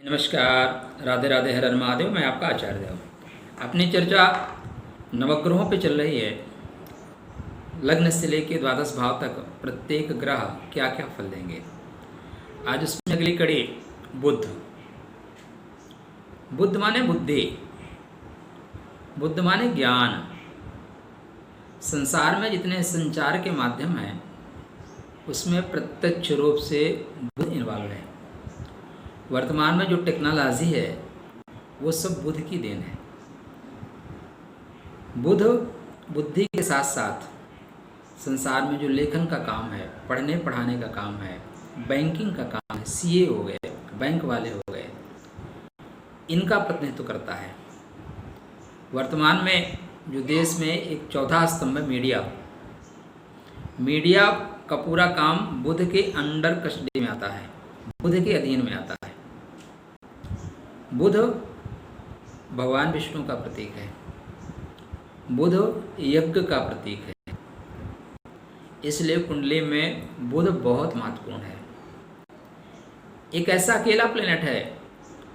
नमस्कार, राधे राधे, हर हर महादेव। मैं आपका आचार्य देव। अपनी चर्चा नवग्रहों पे चल रही है। लग्न से लेकर द्वादश भाव तक प्रत्येक ग्रह क्या क्या फल देंगे। आज उसमें अगली कड़ी बुध। बुध माने बुद्धि, बुद्ध माने ज्ञान। संसार में जितने संचार के माध्यम हैं उसमें प्रत्यक्ष रूप से बुध इन्वॉल्व है। वर्तमान में जो टेक्नोलॉजी है वो सब बुध की देन है। बुध बुद्धि के साथ साथ संसार में जो लेखन का काम है, पढ़ने पढ़ाने का काम है, बैंकिंग का काम है, सीए हो गए, बैंक वाले हो गए, इनका प्रतिनिधित्व करता है। वर्तमान में जो देश में एक चौथा स्तंभ है मीडिया, मीडिया का पूरा काम बुध के अंडर कस्टडी में आता है, बुध के अधीन में आता है। बुध भगवान विष्णु का प्रतीक है, बुध यज्ञ का प्रतीक है, इसलिए कुंडली में बुध बहुत महत्वपूर्ण है। एक ऐसा अकेला प्लेनेट है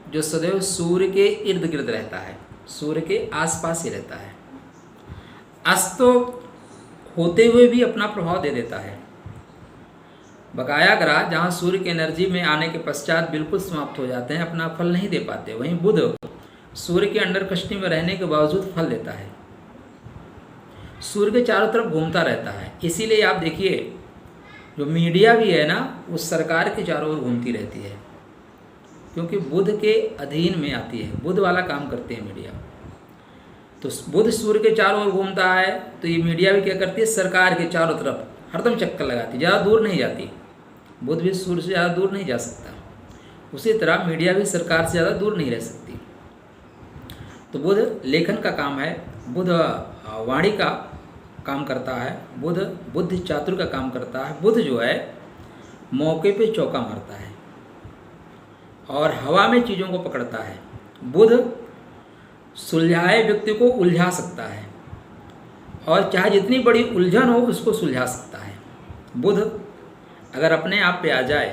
जो सदैव सूर्य के इर्द गिर्द रहता है, सूर्य के आसपास ही रहता है। अस्त होते हुए भी अपना प्रभाव दे देता है। बकाया ग्रह जहाँ सूर्य की एनर्जी में आने के पश्चात बिल्कुल समाप्त हो जाते हैं, अपना फल नहीं दे पाते, वहीं बुध सूर्य के अंडर कष्टी में रहने के बावजूद फल देता है। सूर्य के चारों तरफ घूमता रहता है। इसीलिए आप देखिए जो मीडिया भी है ना, वो सरकार के चारों ओर घूमती रहती है, क्योंकि बुध के अधीन में आती है, बुध वाला काम करती है मीडिया। तो बुध सूर्य के चारों ओर घूमता है तो ये मीडिया भी क्या करती है, सरकार के चारों तरफ हरदम चक्कर लगाती, ज़्यादा दूर नहीं जाती। बुध भी सूर्य से ज़्यादा दूर नहीं जा सकता, उसी तरह मीडिया भी सरकार से ज़्यादा दूर नहीं रह सकती। तो बुध लेखन का काम है, बुध वाणी का काम करता है, बुध बुद्धि चातुर का काम करता है। बुध जो है मौके पे चौका मारता है और हवा में चीज़ों को पकड़ता है। बुध सुलझाए व्यक्ति को उलझा सकता है और चाहे जितनी बड़ी उलझन हो उसको सुलझा सकता है। बुध अगर अपने आप पे आ जाए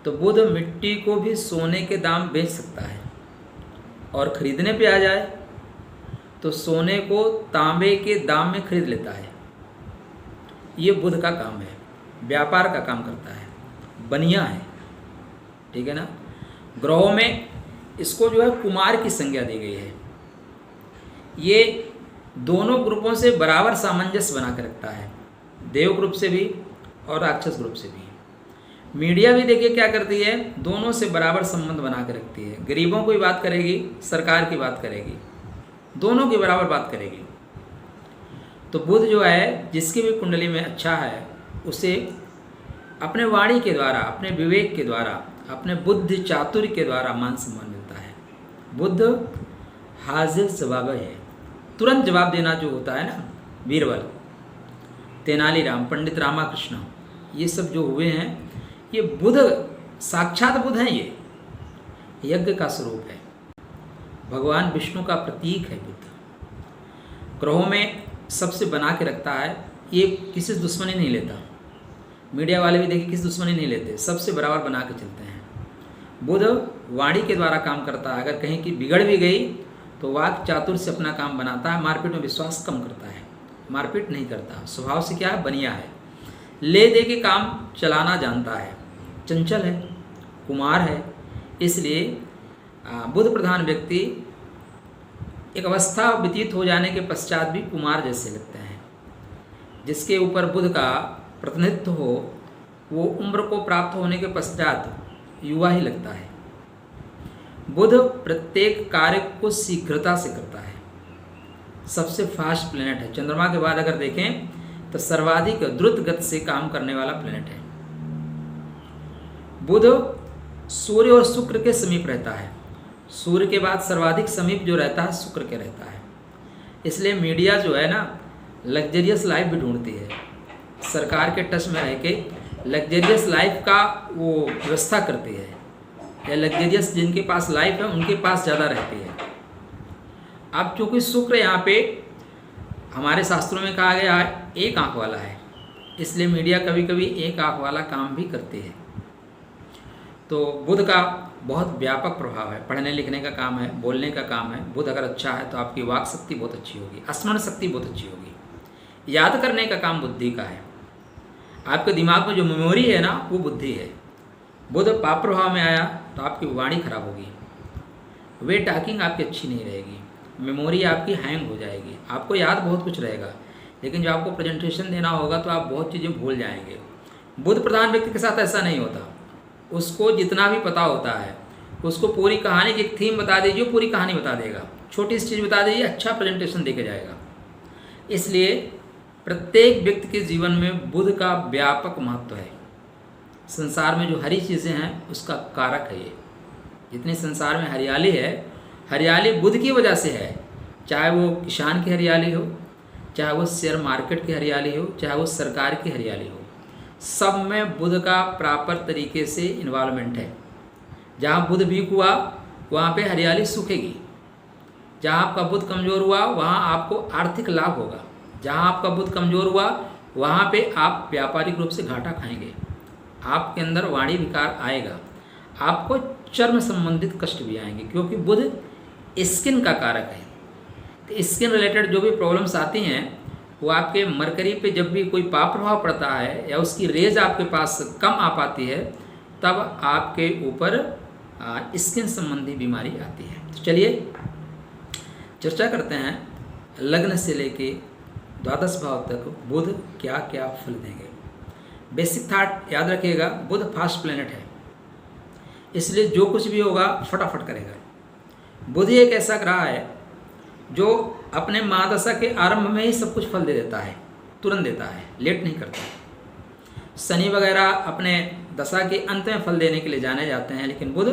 तो बुध मिट्टी को भी सोने के दाम बेच सकता है, और ख़रीदने पे आ जाए तो सोने को तांबे के दाम में खरीद लेता है। ये बुध का काम है, व्यापार का काम करता है, बनिया है, ठीक है ना। ग्रहों में इसको जो है कुमार की संज्ञा दी गई है। ये दोनों ग्रुपों से बराबर सामंजस्य बना के रखता है, देव ग्रुप से भी और राक्षस ग्रुप से भी। मीडिया भी देखिए क्या करती है, दोनों से बराबर संबंध बना के रखती है। गरीबों को भी बात करेगी, सरकार की बात करेगी, दोनों की बराबर बात करेगी। तो बुध जो है जिसकी भी कुंडली में अच्छा है, उसे अपने वाणी के द्वारा, अपने विवेक के द्वारा, अपने बुद्धि चातुर्य के द्वारा मान सम्मान मिलता है। बुध हाजिर जवाब है, तुरंत जवाब देना जो होता है ना, बीरबल, तेनालीराम, पंडित रामाकृष्ण, ये सब जो हुए हैं, ये बुध साक्षात बुध हैं। ये यज्ञ का स्वरूप है, भगवान विष्णु का प्रतीक है बुध। ग्रहों में सबसे बना के रखता है, ये किसी से दुश्मनी नहीं लेता। मीडिया वाले भी देखिए किसी दुश्मनी नहीं लेते, सबसे बराबर बना के चलते हैं। बुध वाणी के द्वारा काम करता है, अगर कहीं की बिगड़ भी गई तो वाक चातुर से अपना काम बनाता है। मारपीट में विश्वास कम करता है, मारपीट नहीं करता, स्वभाव से क्या है, बनिया है, ले दे के काम चलाना जानता है, चंचल है, कुमार है। इसलिए बुध प्रधान व्यक्ति एक अवस्था व्यतीत हो जाने के पश्चात भी कुमार जैसे लगते हैं। जिसके ऊपर बुध का प्रतिनिधित्व हो वो उम्र को प्राप्त होने के पश्चात युवा ही लगता है। बुध प्रत्येक कार्य को शीघ्रता से करता है, सबसे फास्ट प्लेनेट है। चंद्रमा के बाद अगर देखें तो सर्वाधिक द्रुत गति से काम करने वाला प्लेनेट है। बुध सूर्य और शुक्र के समीप रहता है, सूर्य के बाद सर्वाधिक समीप जो रहता है शुक्र के रहता है। इसलिए मीडिया जो है ना, लग्जरियस लाइफ भी ढूंढती है, सरकार के टच में रह के लग्जरियस लाइफ का वो व्यवस्था करती है, या लग्जरियस जिनके पास लाइफ है उनके पास ज़्यादा रहती है। अब चूँकि शुक्र यहाँ पे हमारे शास्त्रों में कहा गया है एक आँख वाला है, इसलिए मीडिया कभी कभी एक आँख वाला काम भी करती है। तो बुध का बहुत व्यापक प्रभाव है, पढ़ने लिखने का काम है, बोलने का काम है। बुध अगर अच्छा है तो आपकी वाक शक्ति बहुत अच्छी होगी, स्मरण शक्ति बहुत अच्छी होगी, याद करने का काम बुद्धि का है। आपके दिमाग में जो मेमोरी है ना वो बुद्धि है। बुध पाप प्रभाव में आया तो आपकी वाणी खराब होगी, वे टॉकिंग आपकी अच्छी नहीं रहेगी, मेमोरी आपकी हैंग हो जाएगी, आपको याद बहुत कुछ रहेगा लेकिन जब आपको प्रेजेंटेशन देना होगा तो आप बहुत चीज़ें भूल जाएंगे। बुध प्रधान व्यक्ति के साथ ऐसा नहीं होता, उसको जितना भी पता होता है उसको पूरी कहानी की एक थीम बता दीजिए, पूरी कहानी बता देगा, छोटी सी चीज़ बता दीजिए, अच्छा प्रेजेंटेशन दे के जाएगा। इसलिए प्रत्येक व्यक्ति के जीवन में बुध का व्यापक महत्व है। संसार में जो हरी चीज़ें हैं उसका कारक है ये। जितनी संसार में हरियाली है, हरियाली बुध की वजह से है, चाहे वो किसान की हरियाली हो, चाहे वो शेयर मार्केट की हरियाली हो, चाहे वो सरकार की हरियाली हो, सब में बुध का प्रॉपर तरीके से इन्वॉल्वमेंट है। जहाँ बुध वीक हुआ वहाँ पे हरियाली सूखेगी, जहाँ आपका बुध कमज़ोर हुआ वहाँ आपको आर्थिक लाभ होगा, जहाँ आपका बुध कमज़ोर हुआ वहाँ पे आप व्यापारिक रूप से घाटा खाएंगे, आपके अंदर वाणी विकार आएगा, आपको चर्म संबंधित कष्ट भी आएंगे, क्योंकि बुध स्किन का कारक है। तो स्किन रिलेटेड जो भी प्रॉब्लम्स आती हैं वो आपके मरकरी पे जब भी कोई पाप प्रभाव पड़ता है या उसकी रेज आपके पास कम आ पाती है तब आपके ऊपर स्किन संबंधी बीमारी आती है। तो चलिए चर्चा करते हैं लग्न से लेके द्वादश भाव तक बुध क्या क्या फल देंगे। बेसिक थॉट याद रखिएगा, बुध फास्ट प्लेनेट है, इसलिए जो कुछ भी होगा फटाफट करेगा। बुध एक ऐसा ग्रह है जो अपने महादशा के आरंभ में ही सब कुछ फल दे देता है, तुरंत देता है, लेट नहीं करता। शनि वगैरह अपने दशा के अंत में फल देने के लिए जाने जाते हैं, लेकिन बुध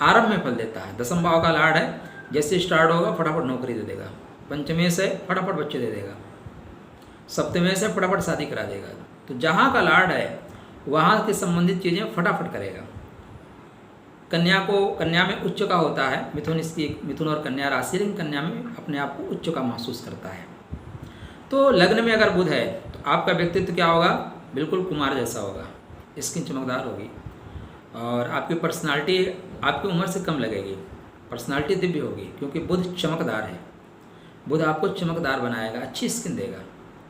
आरंभ में फल देता है। दसम भाव का लाड है, जैसे स्टार्ट होगा फटाफट नौकरी दे देगा, पंचमे से फटाफट बच्चे दे देगा, सप्तमे से फटाफट शादी करा देगा। तो जहाँ का लाड है वहाँ के संबंधित चीज़ें फटाफट करेगा। कन्या में उच्च का होता है, मिथुन और कन्या राशि, लेकिन कन्या में अपने आप को उच्च का महसूस करता है। तो लग्न में अगर बुध है तो आपका व्यक्तित्व क्या होगा, बिल्कुल कुमार जैसा होगा, स्किन चमकदार होगी और आपकी पर्सनालिटी आपकी उम्र से कम लगेगी, पर्सनालिटी दिव्य होगी, क्योंकि बुध चमकदार है। बुध आपको चमकदार बनाएगा, अच्छी स्किन देगा,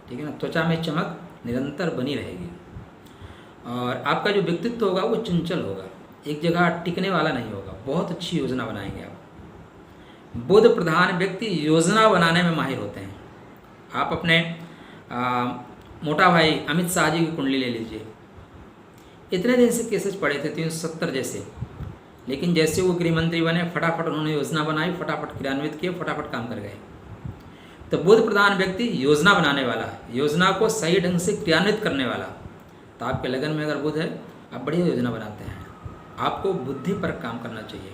ठीक है ना, त्वचा में चमक निरंतर बनी रहेगी। और आपका जो व्यक्तित्व होगा वो चंचल होगा, एक जगह टिकने वाला नहीं होगा, बहुत अच्छी योजना बनाएंगे आप। बुध प्रधान व्यक्ति योजना बनाने में माहिर होते हैं। आप अपने मोटा भाई अमित शाह जी की कुंडली ले लीजिए, इतने दिन से केसेस पड़े थे 370 जैसे, लेकिन जैसे वो गृह मंत्री बने फटाफट उन्होंने योजना बनाई, फटाफट क्रियान्वित किए, फटाफट काम कर गए। तो बुध प्रधान व्यक्ति योजना बनाने वाला, योजना को सही ढंग से क्रियान्वित करने वाला। तो आपके लगन में अगर बुध है, आप बढ़िया योजना बनाते हैं। आपको बुद्धि पर काम करना चाहिए,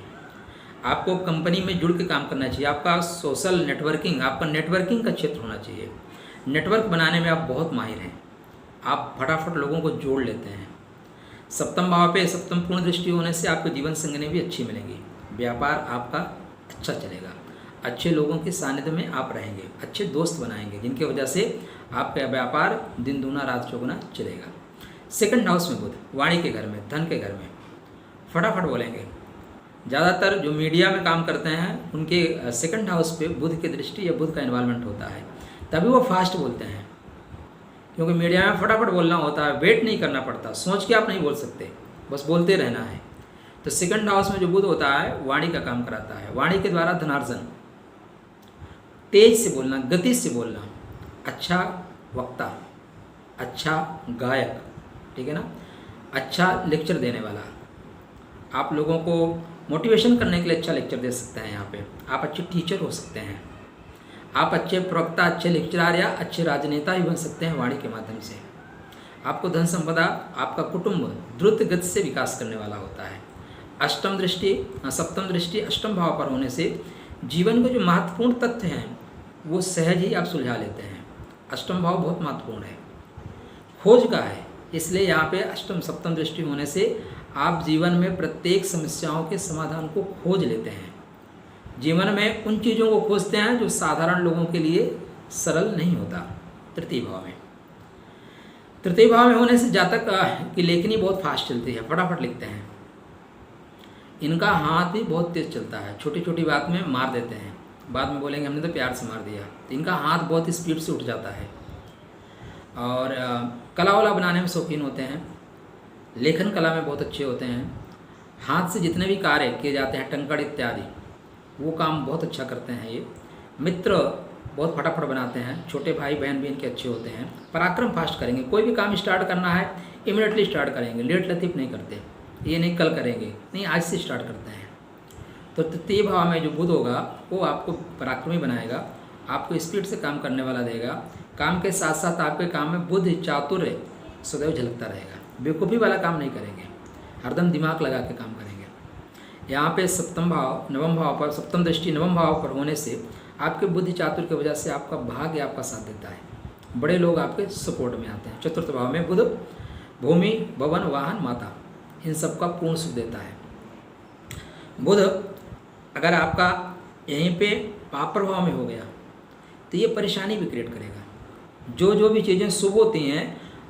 आपको कंपनी में जुड़ के काम करना चाहिए, आपका सोशल नेटवर्किंग, आपका नेटवर्किंग का क्षेत्र होना चाहिए। नेटवर्क बनाने में आप बहुत माहिर हैं, आप फटाफट लोगों को जोड़ लेते हैं। सप्तम भाव पे सप्तम पूर्ण दृष्टि होने से आपको जीवन संगनी भी अच्छी मिलेगी, व्यापार आपका अच्छा चलेगा, अच्छे लोगों के सानिध्य में आप रहेंगे, अच्छे दोस्त बनाएंगे, जिनकी वजह से आपका व्यापार दिन दूना रात चौगुना चलेगा। सेकंड हाउस में बुध, वाणी के घर में, धन के घर में, फटाफट बोलेंगे। ज़्यादातर जो मीडिया में काम करते हैं उनके सेकंड हाउस पे बुध की दृष्टि या बुध का इन्वॉल्वमेंट होता है, तभी वो फास्ट बोलते हैं, क्योंकि मीडिया में फटाफट बोलना होता है, वेट नहीं करना पड़ता, सोच के आप नहीं बोल सकते, बस बोलते रहना है। तो सेकंड हाउस में जो बुध होता है वाणी का काम कराता है, वाणी के द्वारा धनार्जन, तेज से बोलना, गति से बोलना, अच्छा वक्ता, अच्छा गायक, ठीक है ना, अच्छा लेक्चर देने वाला, आप लोगों को मोटिवेशन करने के लिए अच्छा लेक्चर दे सकते हैं। यहाँ पे आप अच्छे टीचर हो सकते हैं, आप अच्छे प्रवक्ता, अच्छे लेक्चरार या अच्छे राजनेता भी बन सकते हैं वाणी के माध्यम से। आपको धन संपदा, आपका कुटुंब द्रुत गति से विकास करने वाला होता है। अष्टम दृष्टि, सप्तम दृष्टि अष्टम भाव पर होने से जीवन के जो महत्वपूर्ण तथ्य हैं वो सहज ही आप सुलझा लेते हैं। अष्टम भाव बहुत महत्वपूर्ण है, खोज का है, इसलिए यहाँ पे अष्टम सप्तम दृष्टि होने से आप जीवन में प्रत्येक समस्याओं के समाधान को खोज लेते हैं। जीवन में उन चीज़ों को खोजते हैं जो साधारण लोगों के लिए सरल नहीं होता। तृतीय भाव में होने से जातक की लेखनी बहुत फास्ट चलती है, फटाफट लिखते हैं, इनका हाथ भी बहुत तेज चलता है, छोटी छोटी बात में मार देते हैं, बाद में बोलेंगे हमने तो प्यार से मार दिया। तो इनका हाथ बहुत स्पीड से उठ जाता है। और कला वाला बनाने में शौकीन होते हैं, लेखन कला में बहुत अच्छे होते हैं। हाथ से जितने भी कार्य किए जाते हैं, टंकड़ इत्यादि, वो काम बहुत अच्छा करते हैं। ये मित्र बहुत फटाफट बनाते हैं, छोटे भाई बहन भी इनके अच्छे होते हैं। पराक्रम फास्ट करेंगे, कोई भी काम स्टार्ट करना है इमीडिएटली स्टार्ट करेंगे, लेट लतीफ़ नहीं करते, ये नहीं कल करेंगे, नहीं आज से स्टार्ट करते हैं। तो तृतीय भाव में जो बुध होगा वो आपको पराक्रमी बनाएगा, आपको स्पीड से काम करने वाला देगा। काम के साथ साथ आपके काम में बुद्धि चातुर्य सदैव झलकता रहेगा, बेवकूफ़ी वाला काम नहीं करेंगे, हरदम दिमाग लगा के काम करेंगे। यहाँ पे सप्तम भाव नवम भाव पर, सप्तम दृष्टि नवम भाव पर होने से आपके बुद्धि चातुर्य की वजह से आपका भाग्य आपका साथ देता है, बड़े लोग आपके सपोर्ट में आते हैं। चतुर्थ भाव में बुध भूमि भवन वाहन माता इन सब का पूर्ण सुख देता है। बुध अगर आपका यहीं पे पाप प्रभाव में हो गया तो ये परेशानी भी क्रिएट करेगा। जो भी चीज़ें शुभ होती हैं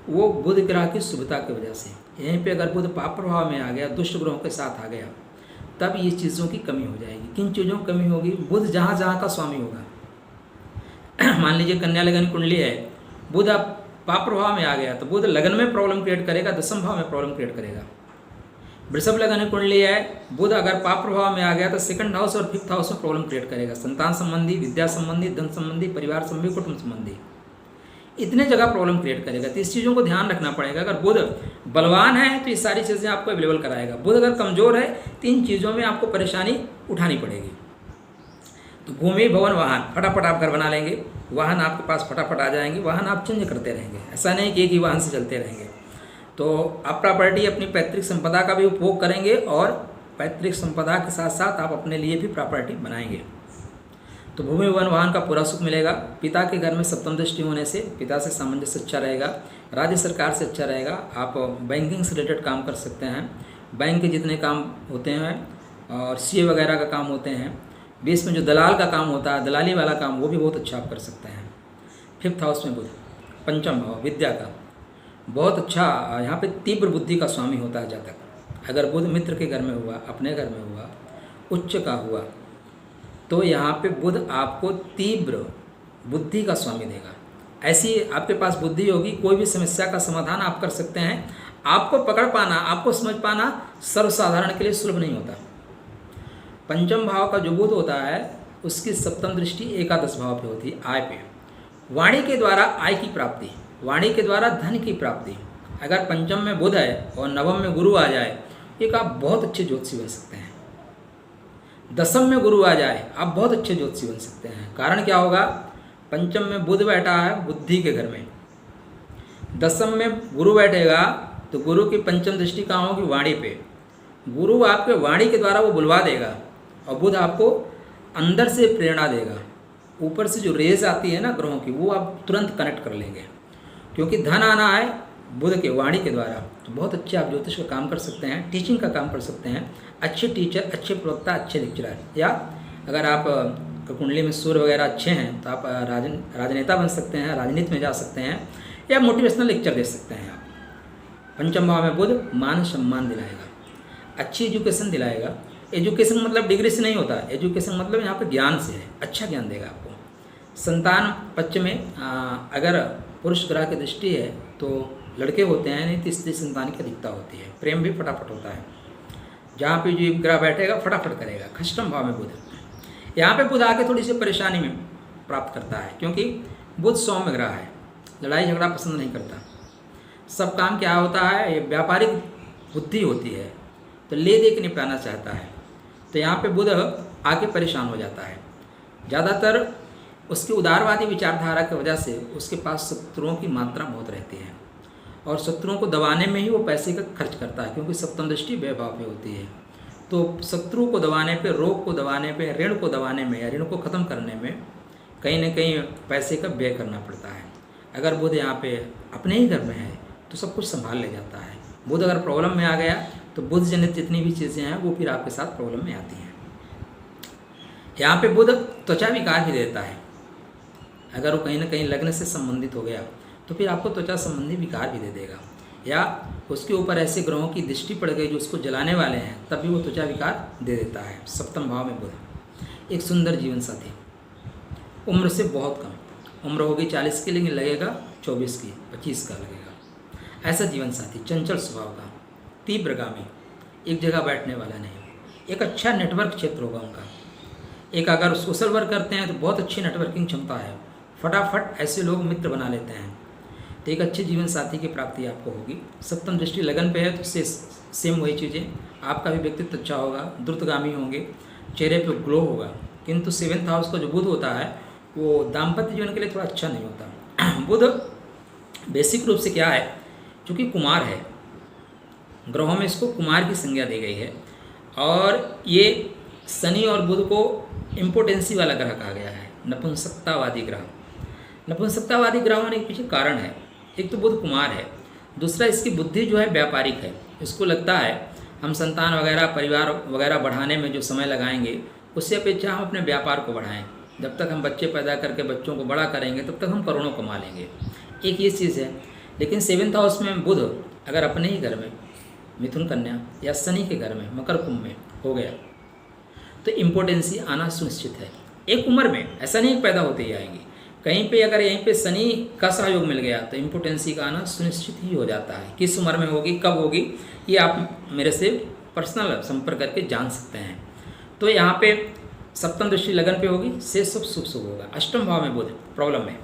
वो बुध ग्रह की शुभता की वजह से, यहीं पे अगर बुध पाप प्रभाव में आ गया, दुष्ट ग्रहों के साथ आ गया, तब ये चीज़ों की कमी हो जाएगी। किन चीज़ों की कमी होगी? बुध जहाँ जहाँ का स्वामी होगा। मान लीजिए कन्या लगन कुंडली है, बुध आप पाप प्रभाव में आ गया तो बुध लगन में प्रॉब्लम क्रिएट करेगा, दशम भाव में प्रॉब्लम क्रिएट करेगा। वृषभ लगन कुंडली है, बुध अगर पाप प्रभाव में आ गया तो सेकंड हाउस और फिफ्थ हाउस में प्रॉब्लम क्रिएट करेगा, संतान संबंधी, विद्या संबंधी, धन संबंधी, परिवार संबंधी, कुटुंब संबंधी, इतने जगह प्रॉब्लम क्रिएट करेगा। तो इस चीज़ों को ध्यान रखना पड़ेगा। अगर बुध बलवान है तो ये सारी चीज़ें आपको अवेलेबल कराएगा, बुध अगर कमज़ोर है तो इन चीज़ों में आपको परेशानी उठानी पड़ेगी। तो भूमि भवन वाहन, फटाफट आप घर बना लेंगे, वाहन आपके पास फटाफट आ जाएंगे, वाहन आप चेंज करते रहेंगे, ऐसा नहीं कि एक ही वाहन से चलते रहेंगे। तो आप प्रॉपर्टी अपनी पैतृक संपदा का भी उपभोग करेंगे और पैतृक संपदा के साथ साथ आप अपने लिए भी प्रॉपर्टी बनाएंगे। तो भूमि भवन वाहन का पूरा सुख मिलेगा। पिता के घर में सप्तम दृष्टि होने से पिता से सामंजस्य अच्छा रहेगा, राज्य सरकार से अच्छा रहेगा। आप बैंकिंग से रिलेटेड काम कर सकते हैं, बैंक के जितने काम होते हैं और सीए वगैरह का काम होते हैं, बीच में जो दलाल का काम होता है, दलाली वाला काम, वो भी बहुत अच्छा आप कर सकते हैं। फिफ्थ हाउस में बुध, पंचम भाव विद्या का बहुत अच्छा, यहाँ पे तीव्र बुद्धि का स्वामी होता है जातक। अगर बुध मित्र के घर में हुआ, अपने घर में हुआ, उच्च का हुआ, तो यहाँ पे बुध आपको तीव्र बुद्धि का स्वामी देगा। ऐसी आपके पास बुद्धि होगी, कोई भी समस्या का समाधान आप कर सकते हैं। आपको पकड़ पाना, आपको समझ पाना सर्वसाधारण के लिए सुलभ नहीं होता। पंचम भाव का जो बुध होता है उसकी सप्तम दृष्टि एकादश भाव पे होती है, आय पे। वाणी के द्वारा आय की प्राप्ति, वाणी के द्वारा धन की प्राप्ति। अगर पंचम में बुध है और नवम में गुरु आ जाए, एक आप बहुत अच्छे ज्योतिषी बन सकते हैं। दसम में गुरु आ जाए, आप बहुत अच्छे ज्योतिषी बन सकते हैं। कारण क्या होगा? पंचम में बुध बैठा है बुद्धि के घर में, दसम में गुरु बैठेगा तो गुरु की पंचम दृष्टि कहाँ होगी? वाणी पे। गुरु आपके वाणी के द्वारा वो बुलवा देगा और बुध आपको अंदर से प्रेरणा देगा। ऊपर से जो रेज आती है ना ग्रहों की, वो आप तुरंत कनेक्ट कर लेंगे, क्योंकि धन आना है बुध के वाणी के द्वारा। तो बहुत अच्छे आप ज्योतिष का काम कर सकते हैं, टीचिंग का काम कर सकते हैं, अच्छे टीचर, अच्छे प्रवक्ता, अच्छे लेक्चरर। या अगर आप कुंडली में सूर्य वगैरह अच्छे हैं तो आप राजनेता बन सकते हैं, राजनीति में जा सकते हैं, या मोटिवेशनल लेक्चर दे सकते हैं आप। पंचम भाव में बुध मान सम्मान दिलाएगा, अच्छी एजुकेशन दिलाएगा। एजुकेशन मतलब डिग्री से नहीं होता, एजुकेशन मतलब यहाँ पे ज्ञान से है, अच्छा ज्ञान देगा आपको। संतान पक्ष में अगर पुरुष ग्रह की दृष्टि है तो लड़के होते हैं, नहीं तो स्त्री संतान की अधिकता होती है। प्रेम भी फटाफट होता है, जहाँ पे जो ग्रह बैठेगा फटाफट करेगा। खष्टम भाव में बुध, यहाँ पे बुध आके थोड़ी सी परेशानी में प्राप्त करता है, क्योंकि बुध सौम्य ग्रह है, लड़ाई झगड़ा पसंद नहीं करता। सब काम क्या होता है, ये व्यापारिक बुद्धि होती है, तो ले दे के निपटाना चाहता है। तो यहाँ पे बुध आके परेशान हो जाता है। ज़्यादातर उसकी उदारवादी विचारधारा की वजह से उसके पास शत्रुओं की मात्रा बहुत रहती है, और शत्रुओं को दबाने में ही वो पैसे का खर्च करता है, क्योंकि सप्तम दृष्टि व्यय भाव पे होती है। तो शत्रु को दबाने पे, रोग को दबाने पे, ऋण को दबाने में या ऋण को ख़त्म करने में कहीं ना कहीं पैसे का व्यय करना पड़ता है। अगर बुध यहाँ पे अपने ही घर में है तो सब कुछ संभाल ले जाता है। बुध अगर प्रॉब्लम में आ गया तो बुध जनित जितनी भी चीज़ें हैं वो फिर आपके साथ प्रॉब्लम में आती हैं। यहाँ पे बुध त्वचा विकार भी देता है। अगर वो कहीं ना कहीं लग्न से संबंधित हो गया तो फिर आपको त्वचा संबंधी विकार भी दे देगा। या उसके ऊपर ऐसे ग्रहों की दृष्टि पड़ गई जो उसको जलाने वाले हैं, तब भी वो त्वचा विकार दे देता है। सप्तम भाव में बुध। एक सुंदर जीवन साथी, उम्र से बहुत कम, उम्र होगी 40 की लेकिन लगेगा 24 की, 25 का लगेगा। ऐसा जीवन साथी, चंचल स्वभाव का, तीव्रगामी, एक जगह बैठने वाला नहीं। एक अच्छा नेटवर्क क्षेत्र होगा उनका। एक अगर सोशल वर्क करते हैं तो बहुत अच्छी नेटवर्किंग क्षमता है, फटाफट ऐसे लोग मित्र बना लेते हैं। तो एक अच्छे जीवन साथी की प्राप्ति आपको होगी। सप्तम दृष्टि लगन पे है तो सेम वही चीज़ें, आपका भी व्यक्तित्व अच्छा होगा, द्रुतगामी होंगे, चेहरे पे ग्लो होगा। किंतु 7th हाउस का जो बुध होता है वो दाम्पत्य जीवन के लिए थोड़ा अच्छा नहीं होता। बुध बेसिक रूप से क्या है, क्योंकि कुमार है, ग्रहों में इसको कुमार की संज्ञा दी गई है, और ये शनि और बुध को इम्पोर्टेंसी वाला ग्रह कहा गया है, नपुंसकतावादी ग्रह। नपुंसकतावादी ग्रह होने के पीछे कारण है, एक तो बुध कुमार है, दूसरा इसकी बुद्धि जो है व्यापारिक है। इसको लगता है हम संतान वगैरह, परिवार वगैरह बढ़ाने में जो समय लगाएंगे उससे अपेक्षा हम अपने व्यापार को बढ़ाएं। जब तक हम बच्चे पैदा करके बच्चों को बड़ा करेंगे तब तक हम करोड़ों कमा लेंगे, एक ये चीज़ है। लेकिन 7th हाउस में बुध अगर अपने ही घर में मिथुन कन्या या शनि के घर में मकर कुंभ में हो गया तो इम्पोर्टेंसी आना सुनिश्चित है। एक उम्र में ऐसा नहीं पैदा होते ही आएंगी, कहीं पे अगर यहीं पे शनि का सहयोग मिल गया तो इम्पोर्टेंसी का आना सुनिश्चित ही हो जाता है। किस उम्र में होगी, कब होगी, ये आप मेरे से पर्सनल संपर्क करके जान सकते हैं। तो यहाँ पे सप्तम दृष्टि लगन पे होगी, से शुभ होगा। अष्टम भाव में बुध प्रॉब्लम में,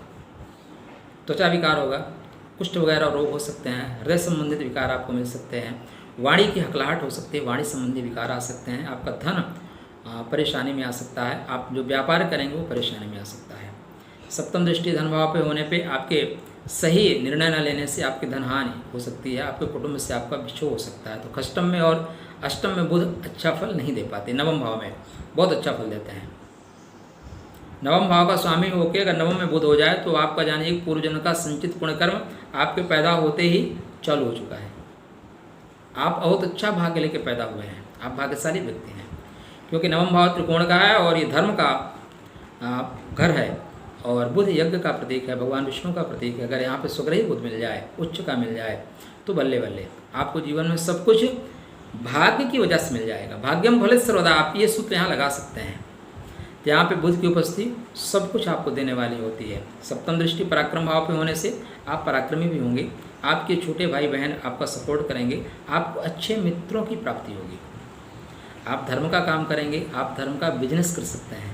त्वचा विकार होगा, कुष्ठ वगैरह रोग हो सकते हैं, हृदय संबंधित विकार आपको मिल सकते हैं, वाणी की हकलाहट हो सकती है, वाणी संबंधी विकार आ सकते हैं, आपका धन परेशानी में आ सकता है, आप जो व्यापार करेंगे वो परेशानी में आ सकता है। सप्तम दृष्टि धन भाव पे होने पे आपके सही निर्णय न लेने से आपकी धन हानि हो सकती है, आपके कुटुंब से आपका बिछोह हो सकता है। तो खष्टम में और अष्टम में बुध अच्छा फल नहीं दे पाते, नवम भाव में बहुत अच्छा फल देते हैं। नवम भाव का स्वामी होकर अगर नवम में बुध हो जाए तो आपका जानिए पूर्वजन्म का संचित पुण्य कर्म आपके पैदा होते ही चालू हो चुका है। आप बहुत अच्छा भाग्य लेके पैदा हुए हैं, आप भाग्यशाली व्यक्ति हैं, क्योंकि नवम भाव त्रिकोण का है और ये धर्म का घर है और बुध यज्ञ का प्रतीक है, भगवान विष्णु का प्रतीक है। अगर यहाँ पे स्वग्रही बुध मिल जाए, उच्च का मिल जाए तो बल्ले बल्ले आपको जीवन में सब कुछ भाग्य की वजह से मिल जाएगा। भाग्यम भले सर्वदा, आप ये सूत्र यहाँ लगा सकते हैं। यहाँ पे बुध की उपस्थिति सब कुछ आपको देने वाली होती है। सप्तम दृष्टि पराक्रम भाव पे होने से आप पराक्रमी भी होंगे, आपके छोटे भाई बहन आपका सपोर्ट करेंगे, आपको अच्छे मित्रों की प्राप्ति होगी। आप धर्म का काम करेंगे, आप धर्म का बिजनेस कर सकते हैं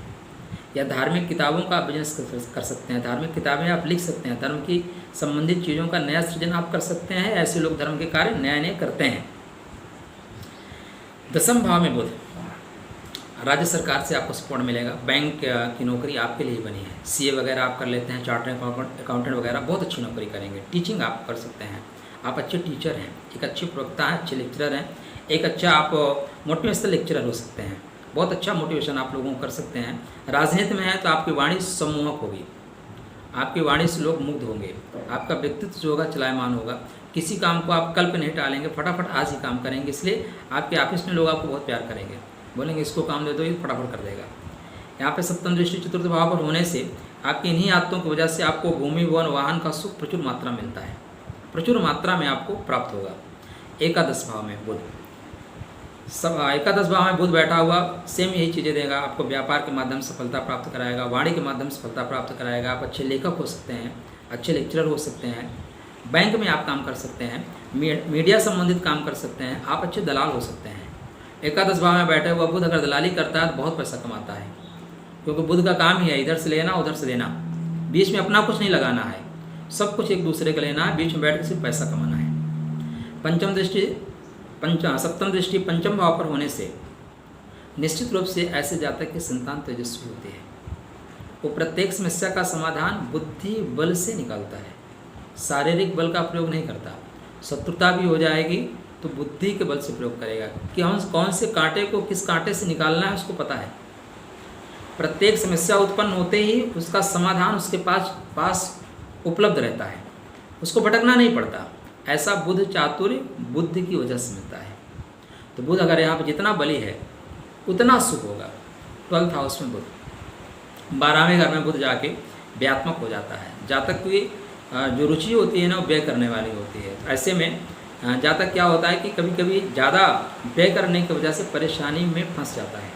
या धार्मिक किताबों का बिजनेस कर सकते हैं, धार्मिक किताबें आप लिख सकते हैं, धर्म की संबंधित चीज़ों का नया सृजन आप कर सकते हैं। ऐसे लोग धर्म के कार्य नए नए करते हैं। दसम भाव में बुध, राज्य सरकार से आपको सपोर्ट मिलेगा, बैंक की नौकरी आपके लिए ही बनी है, सीए वगैरह आप कर लेते हैं, चार्टर्ड अकाउंटेंट वगैरह बहुत अच्छी नौकरी करेंगे। टीचिंग आप कर सकते हैं, आप अच्छे टीचर हैं, एक अच्छे प्रवक्ता हैं, अच्छे लेक्चरर हैं, एक अच्छा आप मोटिवेशनल लेक्चरर हो सकते हैं, बहुत अच्छा मोटिवेशन आप लोगों को कर सकते हैं। राजनीति में है तो आपकी वाणी सम्मोहक होगी, आपकी वाणी से लोग मुग्ध होंगे, आपका व्यक्तित्व जो होगा चलायमान होगा, किसी काम को आप कल पे नहीं टालेंगे, फटाफट आज ही काम करेंगे, इसलिए आपके ऑफिस में लोग आपको बहुत प्यार करेंगे, बोलेंगे इसको काम दे दो, ये फटाफट कर देगा। यहाँ पे सप्तम दृष्टि चतुर्थ भाव पर होने से आपकी इन्हीं आदतों की वजह से आपको भूमि वन वाहन का सुख प्रचुर मात्रा मिलता है, प्रचुर मात्रा में आपको प्राप्त होगा। एकादश भाव में बुध, सब एकादश भाव में बुध बैठा हुआ सेम यही चीज़ें देगा, आपको व्यापार के माध्यम से सफलता प्राप्त कराएगा, वाणी के माध्यम से सफलता प्राप्त कराएगा, आप अच्छे लेखक हो सकते हैं, अच्छे लेक्चरर हो सकते हैं, बैंक में आप काम कर सकते हैं, मीडिया संबंधित काम कर सकते हैं, आप अच्छे दलाल हो सकते हैं। एकादश भाव में बैठे हुआ बुध अगर दलाली करता है तो बहुत पैसा कमाता है, क्योंकि बुध का काम ही है इधर से लेना उधर से देना, बीच में अपना कुछ नहीं लगाना है, सब कुछ एक दूसरे का लेना है, बीच में बैठ के सिर्फ पैसा कमाना है। सप्तम दृष्टि पंचम भाव पर होने से निश्चित रूप से ऐसे जातक की संतान तेजस्वी होती है, वो प्रत्येक समस्या का समाधान बुद्धि बल से निकालता है, शारीरिक बल का प्रयोग नहीं करता। शत्रुता भी हो जाएगी तो बुद्धि के बल से प्रयोग करेगा कि हम कौन से कांटे को किस कांटे से निकालना है उसको पता है। प्रत्येक समस्या उत्पन्न होते ही उसका समाधान उसके पास उपलब्ध रहता है, उसको भटकना नहीं पड़ता। ऐसा बुध चातुर्य बुद्धि की वजह से मिलता है। तो बुध अगर यहाँ पर जितना बली है उतना सुख होगा। 12th हाउस में बुध, 12वें घर में बुध जाके व्यात्मक हो जाता है। जातक की जो रुचि होती है ना वो व्यय करने वाली होती है। ऐसे में जहाँ तक क्या होता है कि कभी कभी ज़्यादा व्यय करने की वजह से परेशानी में फंस जाता है।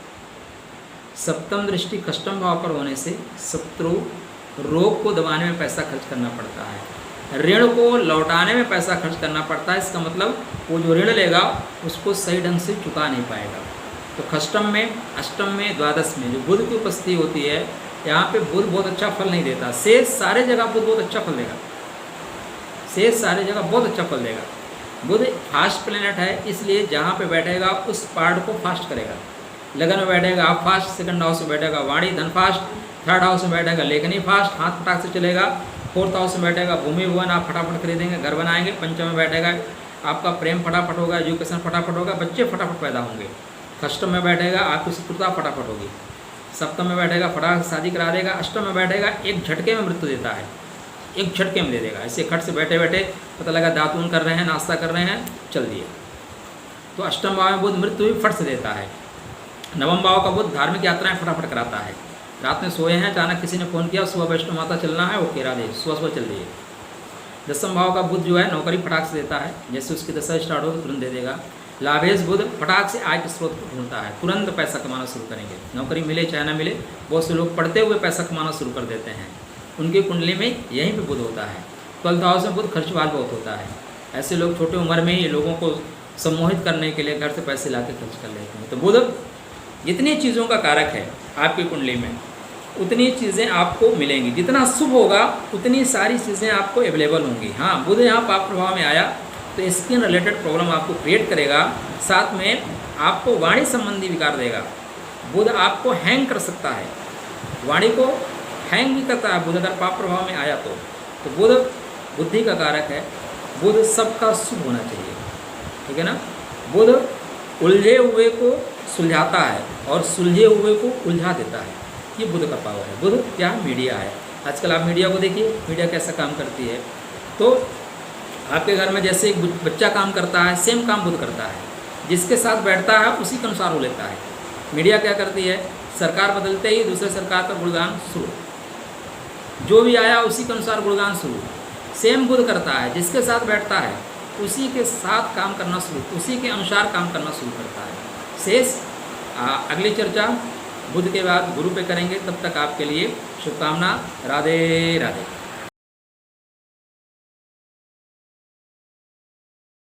सप्तम दृष्टि कष्टम भाव पर होने से शत्रु रोग को दबाने में पैसा खर्च करना पड़ता है, ऋण को लौटाने में पैसा खर्च करना पड़ता है। इसका मतलब वो जो ऋण लेगा उसको सही ढंग से चुका नहीं पाएगा। तो कष्टम में, अष्टम में, द्वादश में जो बुध की उपस्थिति होती है, यहाँ पे बुध बहुत अच्छा फल नहीं देता। शेष सारे जगह बुध बहुत अच्छा फल देगा, शेष सारे जगह बहुत अच्छा फल देगा। बुध फास्ट प्लेनेट है, इसलिए जहाँ पे बैठेगा उस पार्ट को फास्ट करेगा। लगन में बैठेगा आप फास्ट, सेकंड हाउस में बैठेगा वाणी धन फास्ट, थर्ड हाउस में बैठेगा लेखनी फास्ट, हाथ फटाक से चलेगा। फोर्थ हाउस में बैठेगा भूमि भवन, आप फटाफट खरीदेंगे, घर बनाएंगे। पंचम में बैठेगा आपका प्रेम फटाफट होगा, एजुकेशन फटाफट होगा, बच्चे फटाफट पैदा होंगे। अष्टम में बैठेगा आपकी शत्रुता फटाफट होगी। सप्तम में बैठेगा फटाफट शादी करा देगा। अष्टम में बैठेगा एक झटके में मृत्यु देता है, एक झटके में दे देगा। ऐसे खट से बैठे बैठे पता लगा दातून कर रहे हैं, नाश्ता कर रहे हैं, चल दिए। तो अष्टम भाव में बुध मृत्यु भी फट से देता है। नवम भाव का बुध धार्मिक यात्राएं फटाफट कराता है। रात में सोए हैं, अचानक किसी ने फ़ोन किया सुबह वैष्णो माता चलना है, ओके राधे, सुबह सुबह चल दिए। दसम भाव का बुध जो है नौकरी फटाक से देता है, जैसे उसकी दशा स्टार्ट हो तो तुरंत दे देगा। लाभेश बुध फटाक से आय के स्रोत को ढूंढता है, तुरंत पैसा कमाना शुरू करेंगे। नौकरी मिले चाहे ना मिले, बहुत से लोग पढ़ते हुए पैसा कमाना शुरू कर देते हैं, उनकी कुंडली में यहीं पे बुध होता है। 12th हाउस में बुध खर्चवाल बहुत होता है। ऐसे लोग छोटे उम्र में ही लोगों को सम्मोहित करने के लिए घर से पैसे ला के खर्च कर लेते हैं। तो बुध जितनी चीज़ों का कारक है आपकी कुंडली में, उतनी चीज़ें आपको मिलेंगी। जितना शुभ होगा उतनी सारी चीज़ें आपको अवेलेबल होंगी। हाँ, बुध यहाँ पाप प्रभाव में आया तो स्किन रिलेटेड प्रॉब्लम आपको क्रिएट करेगा, साथ में आपको वाणी संबंधी विकार देगा। बुध आपको हैंग कर सकता है, वाणी को हैंग भी करता है बुध अगर पाप प्रभाव में आया तो बुध बुद्धि का कारक है। बुध सबका शुभ होना चाहिए, ठीक है ना। बुध उलझे हुए को सुलझाता है और सुलझे हुए को उलझा देता है, ये बुध का पावर है। बुध क्या मीडिया है। आजकल आप मीडिया को देखिए, मीडिया कैसा काम करती है। तो आपके घर में जैसे एक बच्चा काम करता है, सेम काम बुध करता है। जिसके साथ बैठता है उसी के अनुसार वो लेता है। मीडिया क्या करती है, सरकार बदलते ही दूसरे सरकार का गुणगान शुरू, जो भी आया उसी के अनुसार गुणगान शुरू। सेम बुध करता है, जिसके साथ बैठता है उसी के साथ काम करना शुरू, उसी के अनुसार काम करना शुरू करता है। शेष अगली चर्चा बुध के बाद गुरु पे करेंगे। तब तक आपके लिए शुभकामना। राधे राधे।